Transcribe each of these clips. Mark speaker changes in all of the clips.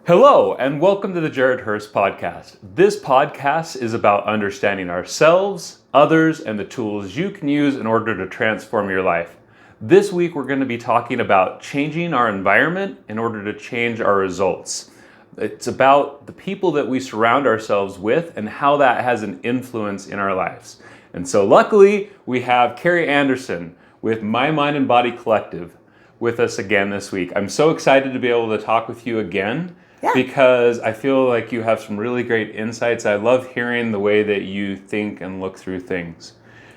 Speaker 1: Hello, and welcome to the Jared Hurst podcast. This podcast is about understanding ourselves, others, and the tools you can use in order to transform your life. This week, we're going to be talking about changing our environment in order to change our results. It's about the people that we surround ourselves with and how that has an influence in our lives. And so luckily, we have Kari Anderson with My Mind and Body Collective with us again this week. I'm so excited to be able to talk with you again.
Speaker 2: Yeah.
Speaker 1: Because I feel like you have some really great insights. I love hearing the way that you think and look through things.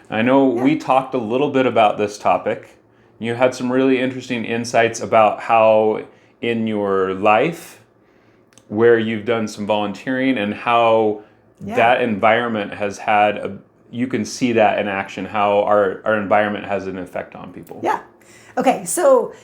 Speaker 1: I know we talked a little bit about this topic. You had some really interesting insights about how in your life, where you've done some volunteering and how that environment has had, you can see that in action, how our environment has an effect on people.
Speaker 2: Yeah. Okay, so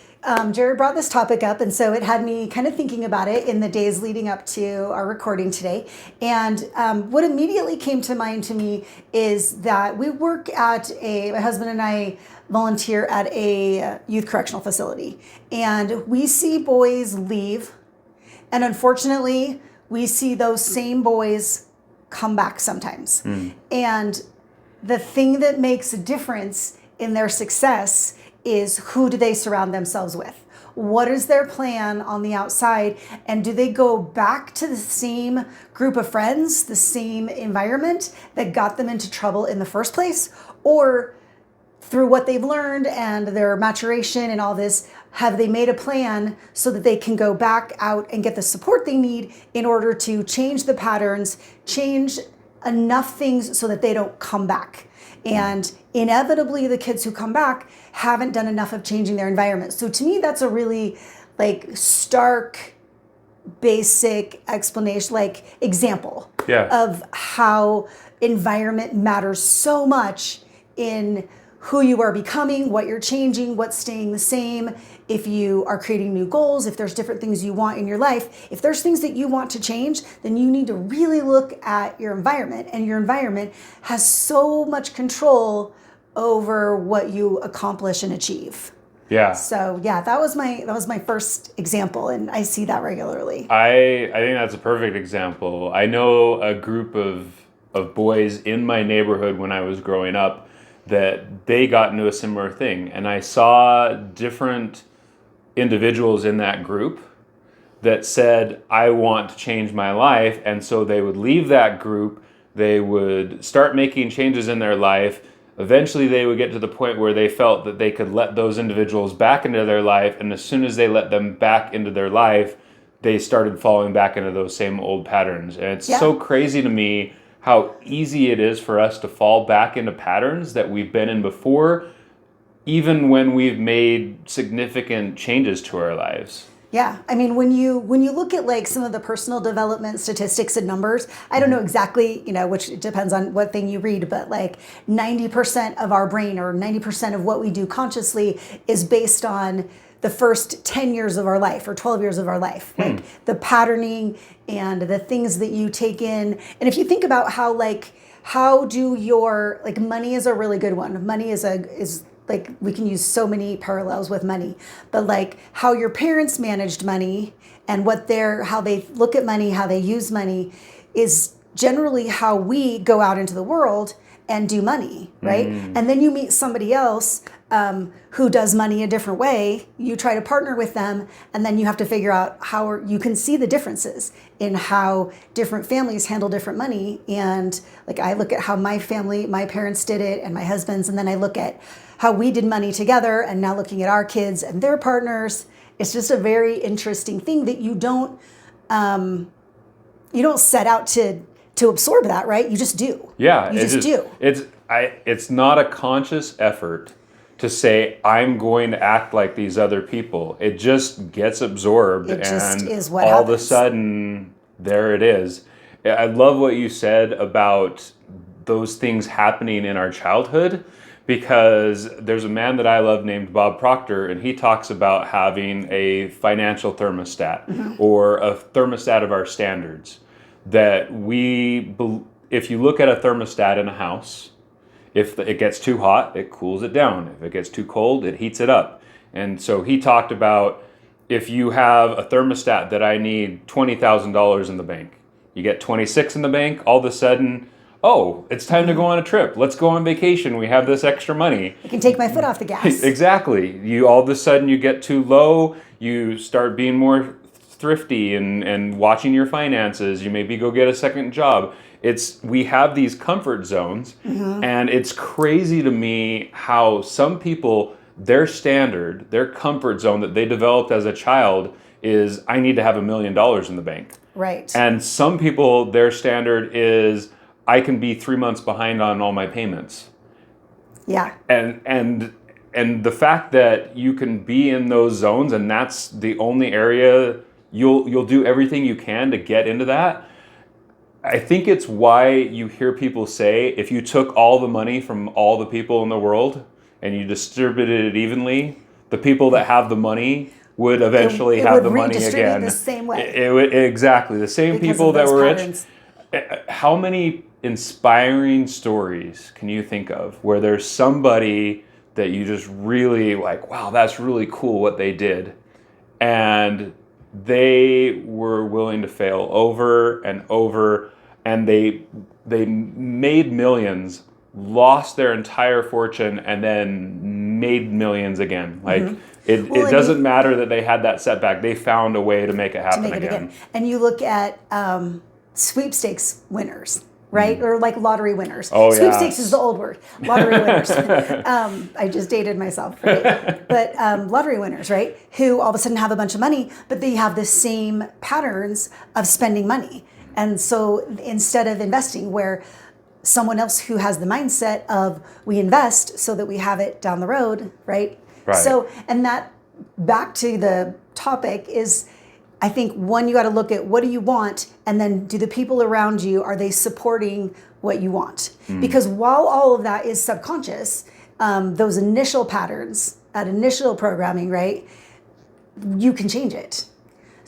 Speaker 2: Jared brought this topic up, and so it had me kind of thinking about it in the days leading up to our recording today. And what immediately came to mind to me is that we work at my husband and I volunteer at a youth correctional facility. And we see boys leave, and unfortunately, we see those same boys come back sometimes. And the thing that makes a difference in their success is who do they surround themselves with? What is their plan on the outside? And do they go back to the same group of friends, the same environment that got them into trouble in the first place? Or through what they've learned and their maturation and all this, have they made a plan so that they can go back out and get the support they need in order to change the patterns, change enough things so that they don't come back? And inevitably, the kids who come back haven't done enough of changing their environment. So to me, that's a really stark, basic explanation, example of how environment matters so much in who you are becoming, what you're changing, what's staying the same, if you are creating new goals, if there's different things you want in your life. If there's things that you want to change, then you need to really look at your environment, and your environment has so much control over what you accomplish and achieve.
Speaker 1: Yeah.
Speaker 2: So that was my first example, and I see that regularly.
Speaker 1: I think that's a perfect example. I know a group of boys in my neighborhood when I was growing up that they got into a similar thing. And I saw different individuals in that group that said, I want to change my life. And so they would leave that group, they would start making changes in their life. Eventually they would get to the point where they felt that they could let those individuals back into their life. And as soon as they let them back into their life, they started falling back into those same old patterns. And it's so crazy to me how easy it is for us to fall back into patterns that we've been in before, even when we've made significant changes to our lives.
Speaker 2: Yeah, I mean, when you look at some of the personal development statistics and numbers, I don't know exactly, which depends on what thing you read, but 90% of our brain or 90% of what we do consciously is based on the first 10 years of our life or 12 years of our life, the patterning and the things that you take in. And if you think about how do your, money is a really good one. Money is we can use so many parallels with money, but how your parents managed money and how they look at money, how they use money is generally how we go out into the world and do money, right? And then you meet somebody else who does money a different way. You try to partner with them, and then you have to figure out how you can see the differences in how different families handle different money. And I look at how my parents did it, and my husband's, and then I look at how we did money together, and now looking at our kids and their partners. It's just a very interesting thing that you don't set out to absorb that, right? You just do.
Speaker 1: Yeah,
Speaker 2: you just do.
Speaker 1: It's not a conscious effort to say, I'm going to act like these other people. It just gets absorbed,
Speaker 2: it just
Speaker 1: and
Speaker 2: is what
Speaker 1: all
Speaker 2: happens.
Speaker 1: Of a sudden, there it is. I love what you said about those things happening in our childhood, because there's a man that I love named Bob Proctor, and he talks about having a financial thermostat or a thermostat of our standards. That if you look at a thermostat in a house, if it gets too hot, it cools it down. If it gets too cold, it heats it up. And so he talked about if you have a thermostat that I need $20,000 in the bank, you get 26 in the bank, all of a sudden, oh, it's time to go on a trip. Let's go on vacation. We have this extra money.
Speaker 2: I can take my foot off the gas.
Speaker 1: Exactly. You all of a sudden you get too low. You start being more thrifty and watching your finances. You maybe go get a second job. We have these comfort zones, and it's crazy to me how some people, their standard, their comfort zone that they developed as a child is, I need to have $1 million in the bank.
Speaker 2: Right.
Speaker 1: And some people, their standard is, I can be 3 months behind on all my payments.
Speaker 2: Yeah.
Speaker 1: And the fact that you can be in those zones, and that's the only area you'll do everything you can to get into that. I think it's why you hear people say, if you took all the money from all the people in the world and you distributed it evenly, the people that have the money would eventually have the money again.
Speaker 2: The same way.
Speaker 1: Exactly. The same
Speaker 2: Because
Speaker 1: people
Speaker 2: of
Speaker 1: that
Speaker 2: those
Speaker 1: were
Speaker 2: patterns.
Speaker 1: rich. How many inspiring stories can you think of where there's somebody that you just really like, wow, that's really cool what they did, and they were willing to fail over and over, and they made millions, lost their entire fortune, and then made millions again. Like it doesn't matter that they had that setback. They found a way to make it happen again.
Speaker 2: And you look at sweepstakes winners, right? Or like lottery winners.
Speaker 1: Oh, yeah.
Speaker 2: Sweepstakes is the old word. Lottery winners. I just dated myself, right? But lottery winners, right? Who all of a sudden have a bunch of money, but they have the same patterns of spending money. And so instead of investing, where someone else who has the mindset of we invest so that we have it down the road, right?
Speaker 1: Right.
Speaker 2: So, and that back to the topic is, I think, one, you got to look at what do you want, and then do the people around you, are they supporting what you want? Because while all of that is subconscious, those initial patterns, that initial programming, right, you can change it.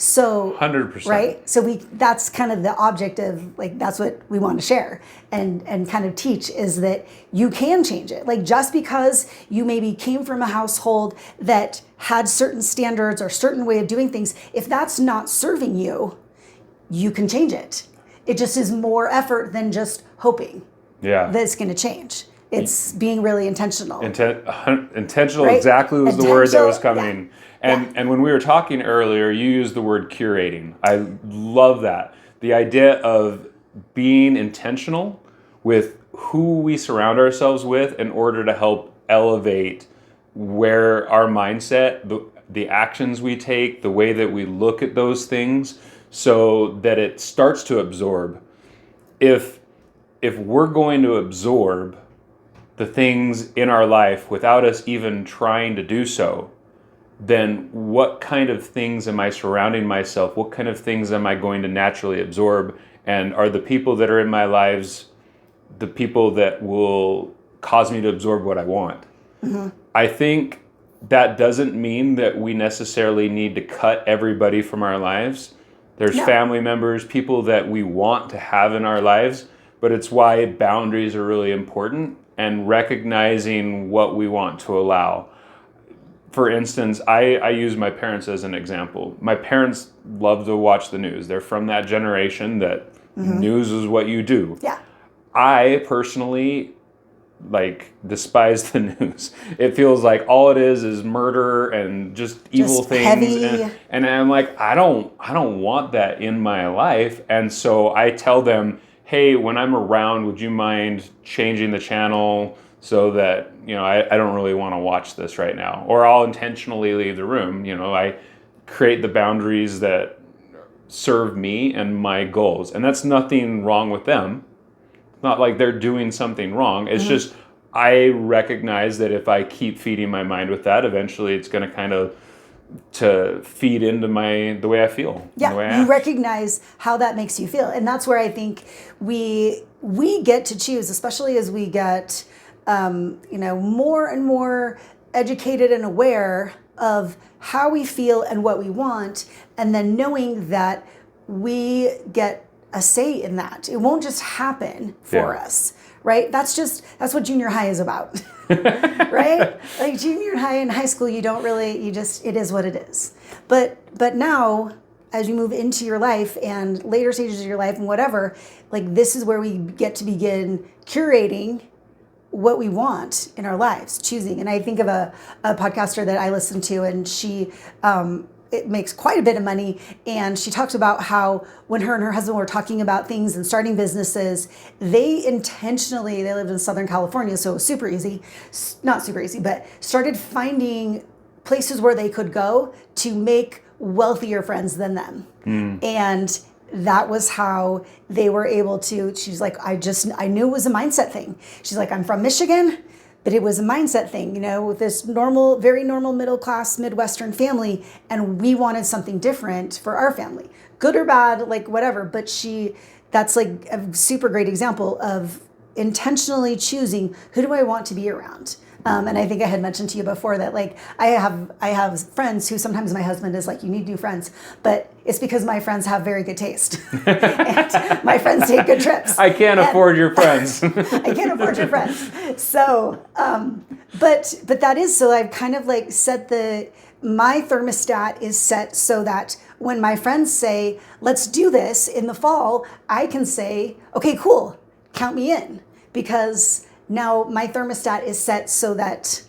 Speaker 2: So
Speaker 1: 100%.
Speaker 2: right, so that's kind of the object of, like, that's what we want to share and kind of teach, is that you can change it. Like, just because you maybe came from a household that had certain standards or certain way of doing things, if that's not serving you, you can change it. It just is more effort than just hoping that it's going to change. It's being really intentional.
Speaker 1: Intentional,
Speaker 2: right?
Speaker 1: Exactly was the word that was coming.
Speaker 2: Yeah.
Speaker 1: And when we were talking earlier, you used the word curating. I love that. The idea of being intentional with who we surround ourselves with in order to help elevate where our mindset, the actions we take, the way that we look at those things, so that it starts to absorb. If we're going to absorb the things in our life without us even trying to do so, then what kind of things am I surrounding myself? What kind of things am I going to naturally absorb? And are the people that are in my lives the people that will cause me to absorb what I want? I think that doesn't mean that we necessarily need to cut everybody from our lives. There's family members, people that we want to have in our lives, but it's why boundaries are really important, and recognizing what we want to allow. For instance, I use my parents as an example. My parents love to watch the news. They're from that generation that news is what you do.
Speaker 2: Yeah.
Speaker 1: I personally despise the news. It feels like all it is murder and just evil things.
Speaker 2: Heavy.
Speaker 1: And I'm like, I don't want that in my life. And so I tell them, hey, when I'm around, would you mind changing the channel so that, I don't really want to watch this right now. Or I'll intentionally leave the room. I create the boundaries that serve me and my goals. And that's nothing wrong with them. Not like they're doing something wrong. It's just, I recognize that if I keep feeding my mind with that, eventually it's going to kind of to feed into the way I feel.
Speaker 2: Yeah,
Speaker 1: the way I
Speaker 2: you recognize how that makes you feel. And that's where I think we get to choose, especially as we get more and more educated and aware of how we feel and what we want, and then knowing that we get a say in that. It won't just happen for us, right? That's what junior high is about, right? Like junior high and high school, you don't really, it is what it is. But now, as you move into your life and later stages of your life and whatever, like this is where we get to begin curating what we want in our lives, choosing. And I think of a podcaster that I listen to, and she it makes quite a bit of money, and she talks about how when her and her husband were talking about things and starting businesses, they lived in Southern California, so it was super easy, not super easy, but started finding places where they could go to make wealthier friends than them. And that was how they were able to, she's like, I knew it was a mindset thing. She's like, I'm from Michigan, but it was a mindset thing, with this very normal middle class Midwestern family. And we wanted something different for our family, good or bad, like whatever. But that's like a super great example of intentionally choosing, who do I want to be around? And I think I had mentioned to you before that, like, I have friends who sometimes my husband is like, you need new friends, but it's because my friends have very good taste. And my friends take good trips.
Speaker 1: I can't afford your friends.
Speaker 2: I can't afford your friends. So, but that is, so I've kind of like my thermostat is set so that when my friends say, let's do this in the fall, I can say, okay, cool, count me in, because now my thermostat is set so that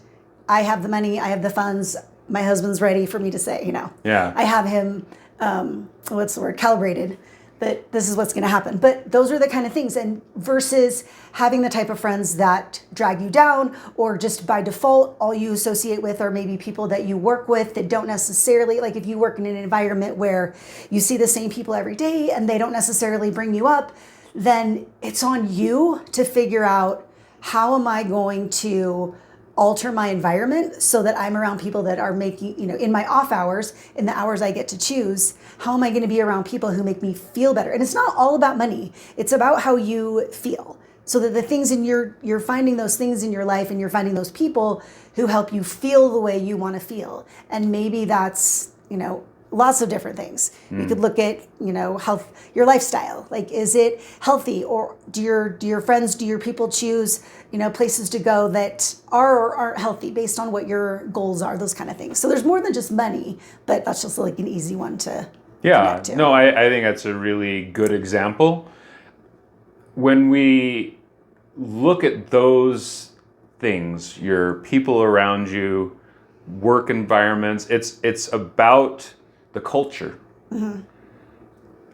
Speaker 2: I have the money, I have the funds, my husband's ready for me to say,
Speaker 1: Yeah.
Speaker 2: I have him, calibrated, that this is what's going to happen. But those are the kind of things, and versus having the type of friends that drag you down, or just by default, all you associate with are maybe people that you work with that don't necessarily, like if you work in an environment where you see the same people every day and they don't necessarily bring you up, then it's on you to figure out, how am I going to alter my environment so that I'm around people that are making, in my off hours, in the hours I get to choose, how am I going to be around people who make me feel better? And it's not all about money. It's about how you feel. So that the things you're finding those things in your life, and you're finding those people who help you feel the way you want to feel. And maybe that's, lots of different things. You could look at, health, your lifestyle. Like, is it healthy, or do your people choose, places to go that are or aren't healthy based on what your goals are, those kind of things. So there's more than just money, but that's just like an easy one to connect to.
Speaker 1: No, I think that's a really good example. When we look at those things, your people around you, work environments, it's about the culture.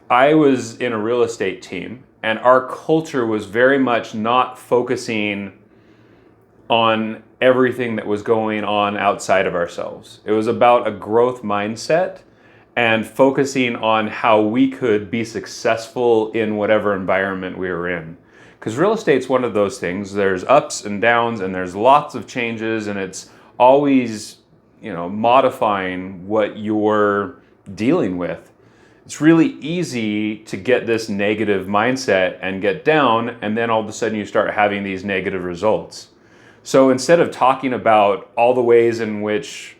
Speaker 1: I was in a real estate team, and our culture was very much not focusing on everything that was going on outside of ourselves. It was about a growth mindset and focusing on how we could be successful in whatever environment we were in. Because real estate's one of those things. There's ups and downs, and there's lots of changes, and it's always, modifying what you're dealing with. It's really easy to get this negative mindset and get down, and then all of a sudden you start having these negative results. So instead of talking about all the ways in which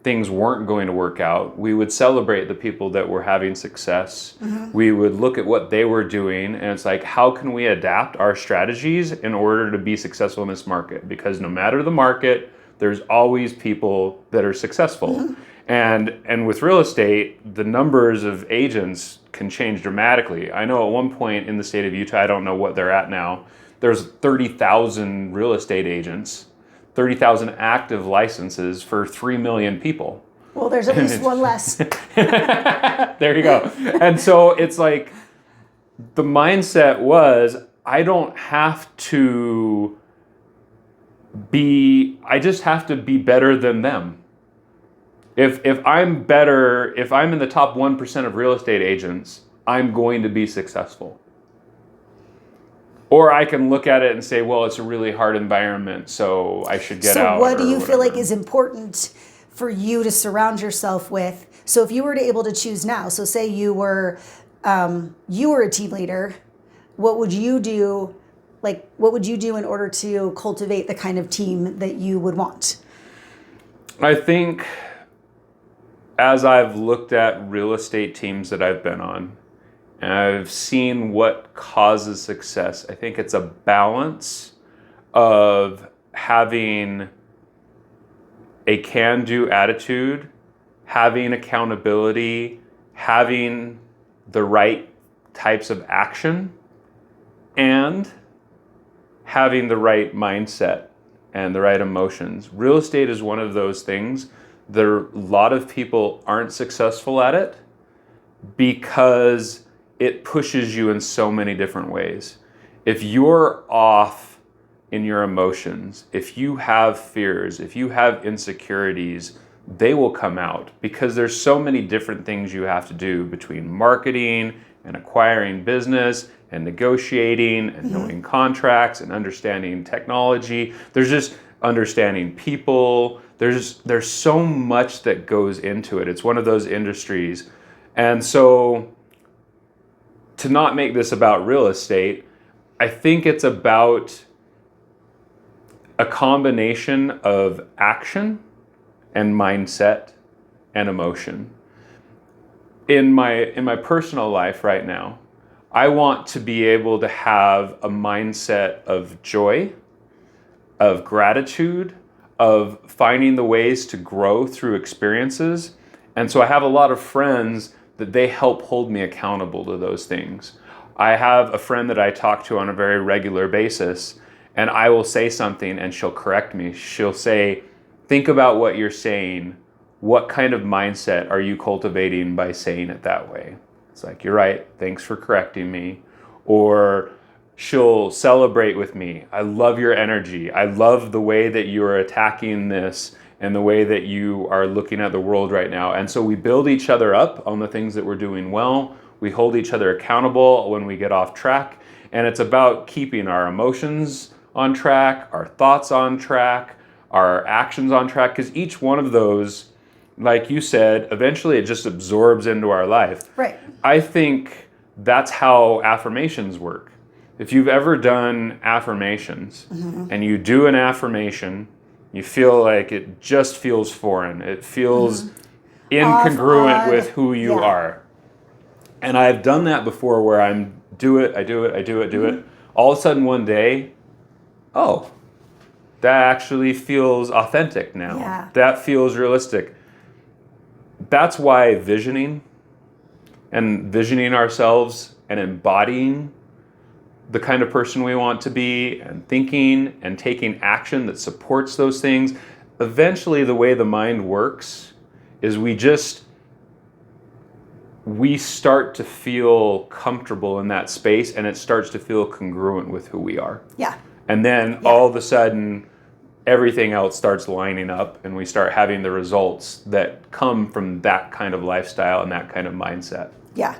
Speaker 1: things weren't going to work out, we would celebrate the people that were having success. We would look at what they were doing, and it's like, how can we adapt our strategies in order to be successful in this market? Because no matter the market, there's always people that are successful. And with real estate, the numbers of agents can change dramatically. I know at one point in the state of Utah, I don't know what they're at now, there's 30,000 real estate agents, 30,000 active licenses for 3 million people.
Speaker 2: Well, there's at least one less.
Speaker 1: There you go. And so it's like, the mindset was, I just have to be better than them. If I'm in the top 1% of real estate agents, I'm going to be successful. Or I can look at it and say, well, it's a really hard environment, so I should get out.
Speaker 2: So what do you feel like is important for you to surround yourself with? So if you were able to choose now, so say you were a team leader, what would you do? Like, what would you do in order to cultivate the kind of team that you would want?
Speaker 1: I think, as I've looked at real estate teams that I've been on, and I've seen what causes success. I think it's a balance of having a can-do attitude, having accountability, having the right types of action, and having the right mindset and the right emotions. Real estate is one of those things. A lot of people aren't successful at it because it pushes you in so many different ways. If you're off in your emotions, if you have fears, if you have insecurities, they will come out because there's so many different things you have to do between marketing and acquiring business and negotiating and knowing contracts and understanding technology. There's just understanding people. There's so much that goes into it. It's one of those industries. And so to not make this about real estate, I think it's about a combination of action and mindset and emotion. In my personal life right now, I want to be able to have a mindset of joy, of gratitude, of finding the ways to grow through experiences. And so I have a lot of friends that they help hold me accountable to those things. I have a friend that I talk to on a very regular basis, and I will say something and she'll correct me. She'll say, think about what you're saying. What kind of mindset are you cultivating by saying it that way? It's like, you're right, thanks for correcting me. Or she'll celebrate with me. I love your energy. I love the way that you are attacking this and the way that you are looking at the world right now. And so we build each other up on the things that we're doing well. We hold each other accountable when we get off track. And it's about keeping our emotions on track, our thoughts on track, our actions on track, because each one of those, like you said, eventually it just absorbs into our life.
Speaker 2: Right.
Speaker 1: I think that's how affirmations work. If you've ever done affirmations and you do an affirmation, you feel like it just feels foreign. It feels incongruent with who you are. And I've done that before where I do it. All of a sudden one day, oh, that actually feels authentic now.
Speaker 2: Yeah.
Speaker 1: That feels realistic. That's why visioning ourselves and embodying the kind of person we want to be and thinking and taking action that supports those things. Eventually, the way the mind works is we start to feel comfortable in that space and it starts to feel congruent with who we are.
Speaker 2: Yeah.
Speaker 1: And then all of a sudden, everything else starts lining up and we start having the results that come from that kind of lifestyle and that kind of mindset.
Speaker 2: Yeah,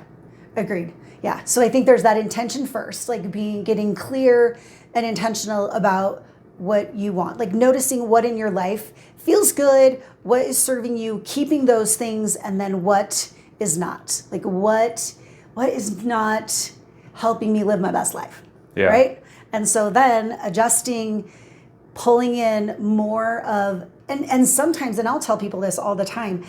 Speaker 2: agreed. Yeah, so I think there's that intention first, like getting clear and intentional about what you want, like noticing what in your life feels good, what is serving you, keeping those things, and then what is not, like what is not helping me live my best life, right? And so then adjusting, pulling in more of, and sometimes, and I'll tell people this all the time,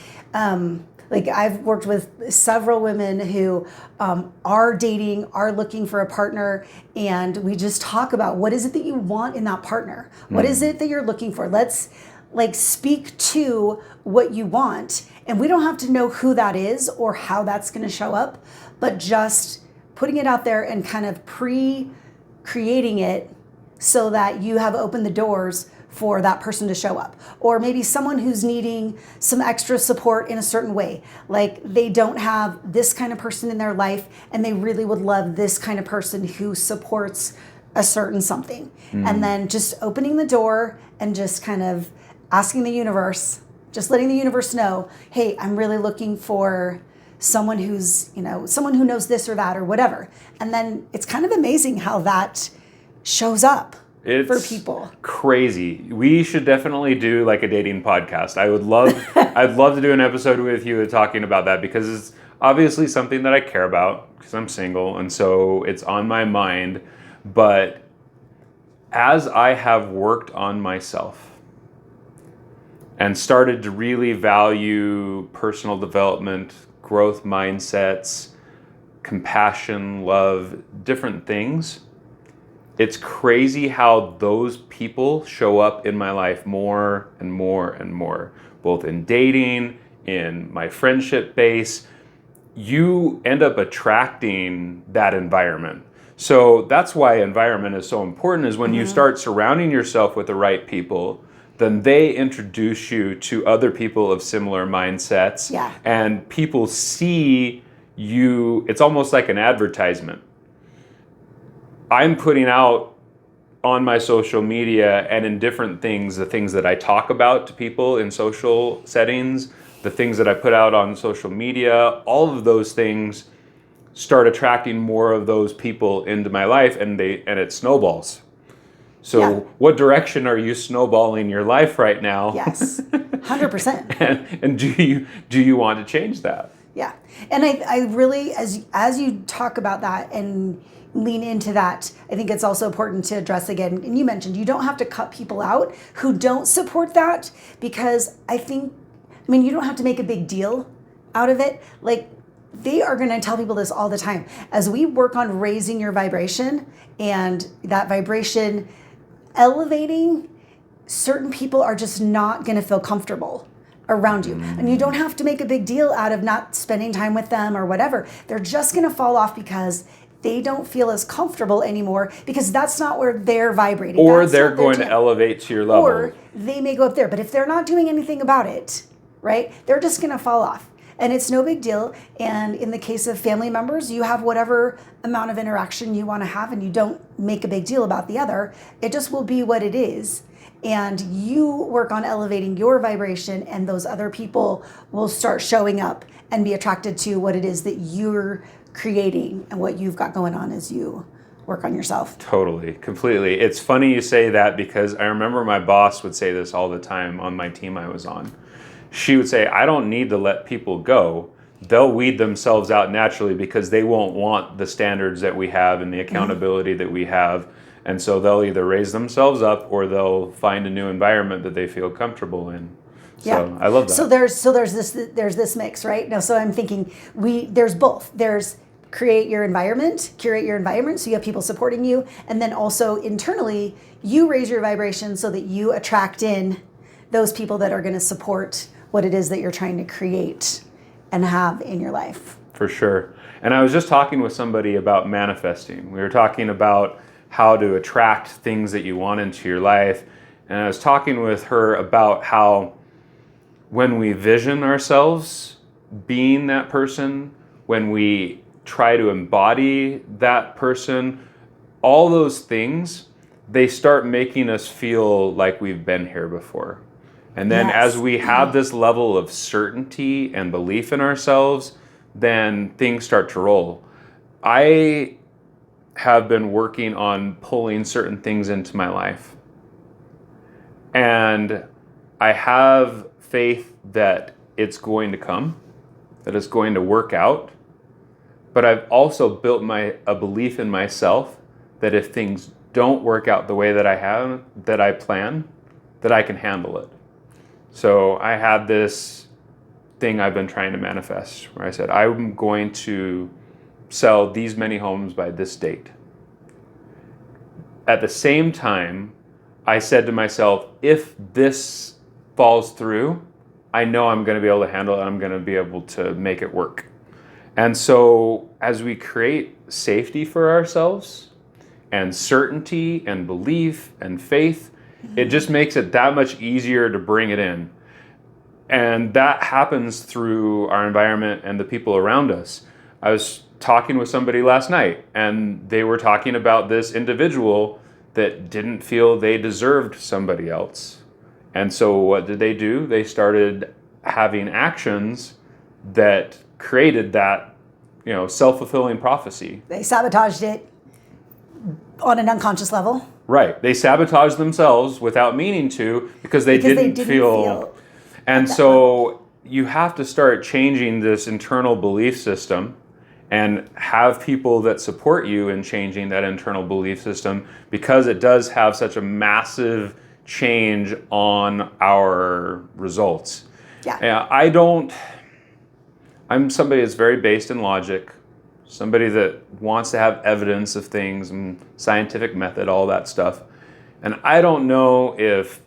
Speaker 2: like I've worked with several women who are dating, are looking for a partner, and we just talk about what is it that you want in that partner? What is it that you're looking for? Let's like speak to what you want, and we don't have to know who that is or how that's going to show up, but just putting it out there and kind of pre-creating it so that you have opened the doors for that person to show up. Or maybe someone who's needing some extra support in a certain way. Like they don't have this kind of person in their life and they really would love this kind of person who supports a certain something. And then just opening the door and just kind of asking the universe, just letting the universe know, hey, I'm really looking for someone who's, someone who knows this or that or whatever. And then it's kind of amazing how that shows up.
Speaker 1: It's
Speaker 2: for people.
Speaker 1: Crazy. We should definitely do like a dating podcast. I'd love to do an episode with you talking about that because it's obviously something that I care about because I'm single and so it's on my mind. But as I have worked on myself and started to really value personal development, growth mindsets, compassion, love, different things. It's crazy how those people show up in my life more and more and more, both in dating, in my friendship base. You end up attracting that environment. So that's why environment is so important, is when you start surrounding yourself with the right people, then they introduce you to other people of similar mindsets.
Speaker 2: Yeah.
Speaker 1: And people see you, it's almost like an advertisement. I'm putting out on my social media and in different things, the things that I talk about to people in social settings, the things that I put out on social media, all of those things start attracting more of those people into my life, and it snowballs. So what direction are you snowballing your life right now?
Speaker 2: Yes, 100%.
Speaker 1: And do you want to change that?
Speaker 2: Yeah, and I really, as you talk about that and lean into that, I think it's also important to address again, and you mentioned you don't have to cut people out who don't support that, because you don't have to make a big deal out of it. Like, they are going to tell people this all the time. As we work on raising your vibration and that vibration elevating, certain people are just not going to feel comfortable around you. And you don't have to make a big deal out of not spending time with them or whatever. They're just going to fall off because they don't feel as comfortable anymore, because that's not where they're vibrating.
Speaker 1: Or
Speaker 2: that's
Speaker 1: they're going to elevate to your level.
Speaker 2: Or they may go up there. But if they're not doing anything about it, right, they're just going to fall off. And it's no big deal. And in the case of family members, you have whatever amount of interaction you want to have, and you don't make a big deal about the other. It just will be what it is. And you work on elevating your vibration, and those other people will start showing up and be attracted to what it is that you're creating and what you've got going on as you work on yourself.
Speaker 1: Totally, completely. It's funny you say that, because I remember my boss would say this all the time on my team I was on. She would say, I don't need to let people go. They'll weed themselves out naturally, because they won't want the standards that we have and the accountability that we have. And so they'll either raise themselves up, or they'll find a new environment that they feel comfortable in. So I love that.
Speaker 2: So there's this mix, right? Now, so I'm thinking there's both. There's curate your environment, so you have people supporting you, and then also internally you raise your vibration so that you attract in those people that are going to support what it is that you're trying to create and have in your life.
Speaker 1: For sure. And I was just talking with somebody about manifesting. We were talking about how to attract things that you want into your life. And I was talking with her about how when we vision ourselves being that person, when we try to embody that person, all those things, they start making us feel like we've been here before. And then as we have this level of certainty and belief in ourselves, then things start to roll. I have been working on pulling certain things into my life. And I have faith that it's going to come, that it's going to work out. But I've also built a belief in myself that if things don't work out the way that I plan, that I can handle it. So I had this thing I've been trying to manifest, where I said, I'm going to sell these many homes by this date. At the same time, I said to myself, if this falls through, I know I'm going to be able to handle it. I'm going to be able to make it work. And so as we create safety for ourselves and certainty and belief and faith, it just makes it that much easier to bring it in. And that happens through our environment and the people around us. I was talking with somebody last night, and they were talking about this individual that didn't feel they deserved somebody else. And so what did they do? They started having actions that created that, self-fulfilling prophecy.
Speaker 2: They sabotaged it on an unconscious level.
Speaker 1: Right. They sabotaged themselves without meaning to, because they didn't feel. And so you have to start changing this internal belief system and have people that support you in changing that internal belief system, because it does have such a massive change on our results.
Speaker 2: Yeah.
Speaker 1: I'm somebody that's very based in logic. somebody that wants to have evidence of things and scientific method, all that stuff. And I don't know if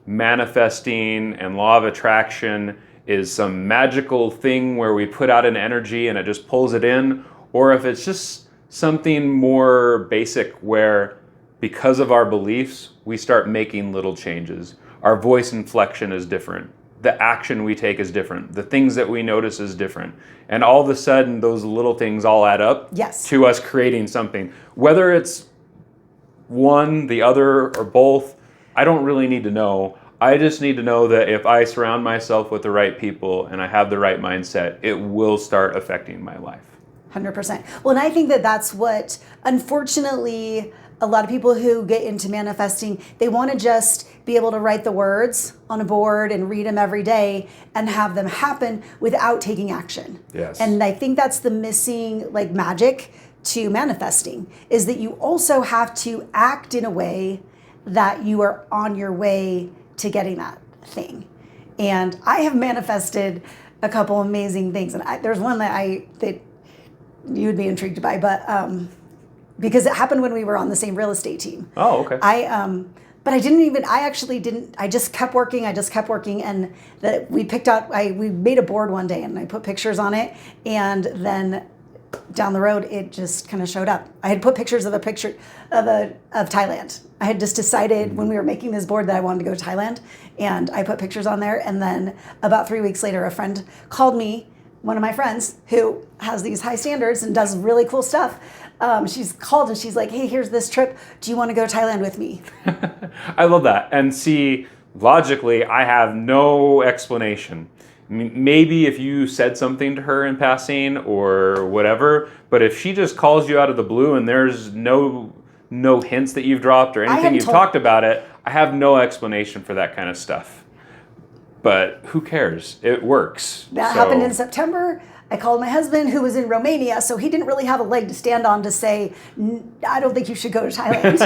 Speaker 1: manifesting and law of attraction is some magical thing where we put out an energy and it just pulls it in, or if it's just something more basic where because of our beliefs, we start making little changes. Our voice inflection is different. The action we take is different. The things that we notice is different. And all of a sudden, those little things all add up
Speaker 2: Yes.
Speaker 1: to us creating something. Whether it's one, the other, or both, I don't really need to know. I just need to know that if I surround myself with the right people and I have the right mindset, it will start affecting my life.
Speaker 2: 100%. Well, and I think that that's what, unfortunately, a lot of people who get into manifesting, they want to just be able to write the words on a board and read them every day and have them happen without taking action.
Speaker 1: Yes.
Speaker 2: And I think that's the missing magic to manifesting, is that you also have to act in a way that you are on your way to getting that thing. And I have manifested a couple amazing things, and there's one that you would be intrigued by, but because it happened when we were on the same real estate team.
Speaker 1: Oh, okay.
Speaker 2: But I just kept working, and we made a board one day and I put pictures on it, and then down the road it just kind of showed up. I had put pictures of Thailand. I had just decided when we were making this board that I wanted to go to Thailand, and I put pictures on there, and then about 3 weeks later a friend called me, one of my friends who has these high standards and does really cool stuff. She's called and she's like, hey, here's this trip. Do you want to go to Thailand with me?
Speaker 1: I love that. And see, logically, I have no explanation. I mean, maybe if you said something to her in passing or whatever, but if she just calls you out of the blue and there's no hints that you've dropped or anything you've talked about it, I have no explanation for that kind of stuff. But who cares? It works.
Speaker 2: That happened in September. I called my husband, who was in Romania, so he didn't really have a leg to stand on to say, I don't think you should go to Thailand.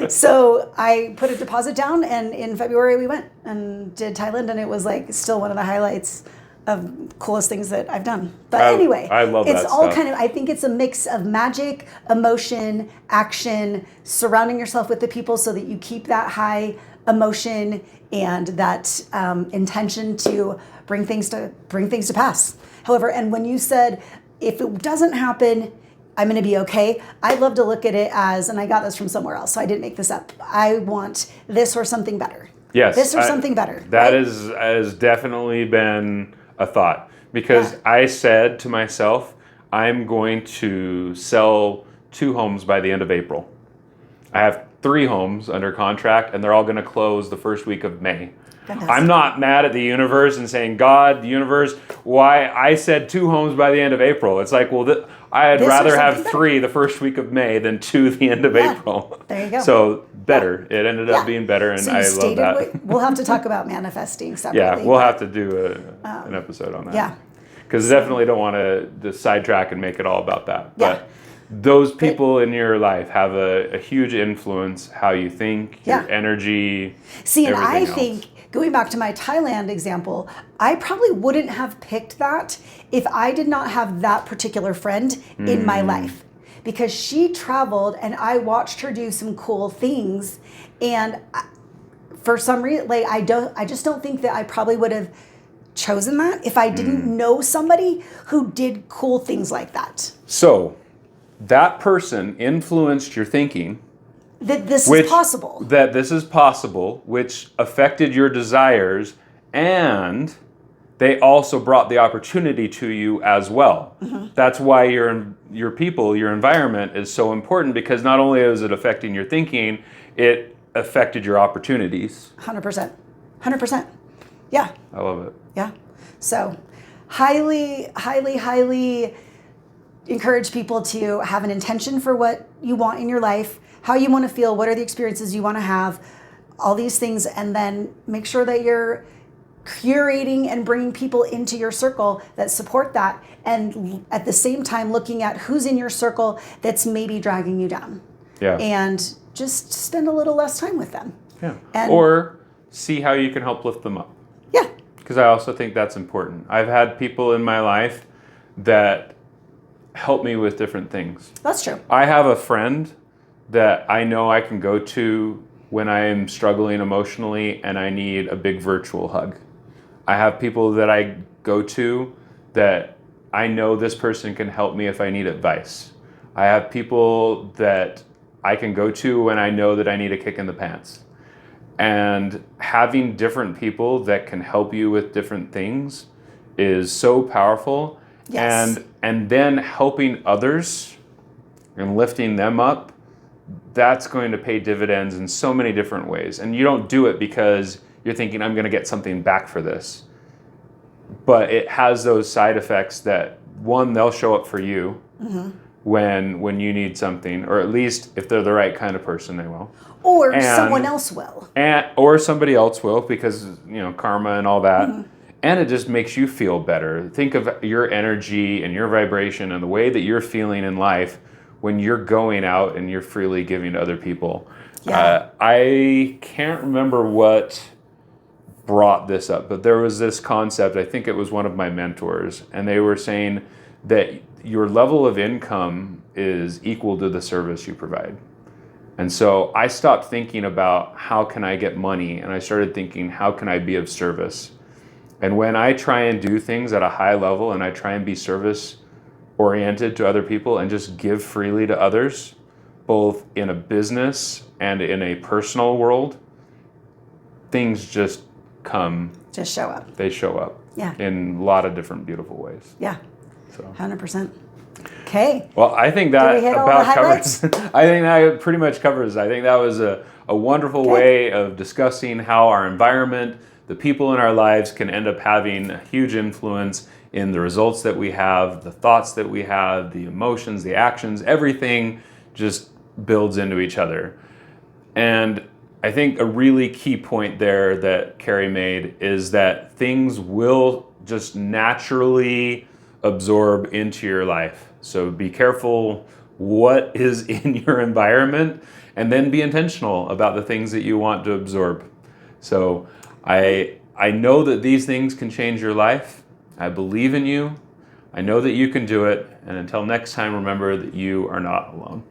Speaker 2: So I put a deposit down, and in February we went and did Thailand, and it was still one of the highlights of coolest things that I've done. But anyway,
Speaker 1: I love
Speaker 2: it's
Speaker 1: that
Speaker 2: all
Speaker 1: stuff.
Speaker 2: I think it's a mix of magic, emotion, action, surrounding yourself with the people so that you keep that high emotion and that intention to bring things to pass. However, and when you said, if it doesn't happen, I'm going to be okay, I love to look at it as, and I got this from somewhere else, so I didn't make this up, I want this or something better.
Speaker 1: Yes.
Speaker 2: This or something better.
Speaker 1: That
Speaker 2: right?
Speaker 1: has definitely been a thought, because I said to myself, I'm going to sell 2 homes by the end of April. I have 3 homes under contract, and they're all going to close the first week of May.
Speaker 2: Fantastic.
Speaker 1: I'm not mad at the universe and saying, God, the universe, why I said 2 homes by the end of April. It's like, well, I'd rather have 3 the first week of May than 2 the end of April.
Speaker 2: There you go.
Speaker 1: So better. It ended up being better, and
Speaker 2: So
Speaker 1: I love that.
Speaker 2: We'll have to talk about manifesting separately.
Speaker 1: Yeah, we'll have to do an episode on that.
Speaker 2: Yeah.
Speaker 1: Because definitely don't want to just sidetrack and make it all about that.
Speaker 2: Yeah.
Speaker 1: But those people in your life have a huge influence, how you think, your energy.
Speaker 2: See, and I
Speaker 1: everything
Speaker 2: think,
Speaker 1: else.
Speaker 2: going back to my Thailand example, I probably wouldn't have picked that if I did not have that particular friend in my life. Because she traveled and I watched her do some cool things. And for some reason, I just don't think that I probably would have chosen that if I didn't know somebody who did cool things like that.
Speaker 1: So, that person influenced your thinking.
Speaker 2: That this is possible.
Speaker 1: That this is possible, which affected your desires, and they also brought the opportunity to you as well. Mm-hmm. That's why your people, your environment is so important, because not only is it affecting your thinking, it affected your opportunities.
Speaker 2: 100%. 100%. Yeah.
Speaker 1: I love it.
Speaker 2: Yeah. So highly, highly, highly encourage people to have an intention for what you want in your life, how you want to feel, what are the experiences you want to have, all these things, and then make sure that you're curating and bringing people into your circle that support that, and at the same time looking at who's in your circle that's maybe dragging you down.
Speaker 1: Yeah.
Speaker 2: And just spend a little less time with them.
Speaker 1: Yeah. Or see how you can help lift them up.
Speaker 2: Yeah.
Speaker 1: Because I also think that's important. I've had people in my life that help me with different things.
Speaker 2: That's true.
Speaker 1: I have a friend that I know I can go to when I am struggling emotionally and I need a big virtual hug. I have people that I go to that I know this person can help me if I need advice. I have people that I can go to when I know that I need a kick in the pants. And having different people that can help you with different things is so powerful.
Speaker 2: Yes.
Speaker 1: And then helping others and lifting them up, that's going to pay dividends in so many different ways. And you don't do it because you're thinking, I'm going to get something back for this. But it has those side effects that, one, they'll show up for you when you need something, or at least if they're the right kind of person, they will.
Speaker 2: Or someone else will.
Speaker 1: Or somebody else will, because, karma and all that. And it just makes you feel better. Think of your energy and your vibration and the way that you're feeling in life when you're going out and you're freely giving to other people.
Speaker 2: Yeah.
Speaker 1: I can't remember what brought this up, but there was this concept, I think it was one of my mentors, and they were saying that your level of income is equal to the service you provide. And so I stopped thinking about how can I get money, and I started thinking, how can I be of service? And when I try and do things at a high level and I try and be service oriented to other people and just give freely to others, both in a business and in a personal world, things just come.
Speaker 2: Just show up.
Speaker 1: They show up.
Speaker 2: Yeah.
Speaker 1: In a lot of different beautiful ways.
Speaker 2: Yeah.
Speaker 1: So.
Speaker 2: 100%. Okay.
Speaker 1: Well, I think that
Speaker 2: Did we hit all
Speaker 1: about
Speaker 2: the highlights?
Speaker 1: covers. I think that pretty much covers. I think that was a wonderful way of discussing how our environment, the people in our lives, can end up having a huge influence in the results that we have, the thoughts that we have, the emotions, the actions, everything just builds into each other. And I think a really key point there that Kari made is that things will just naturally absorb into your life. So be careful what is in your environment, and then be intentional about the things that you want to absorb. So I know that these things can change your life. I believe in you. I know that you can do it. And until next time, remember that you are not alone.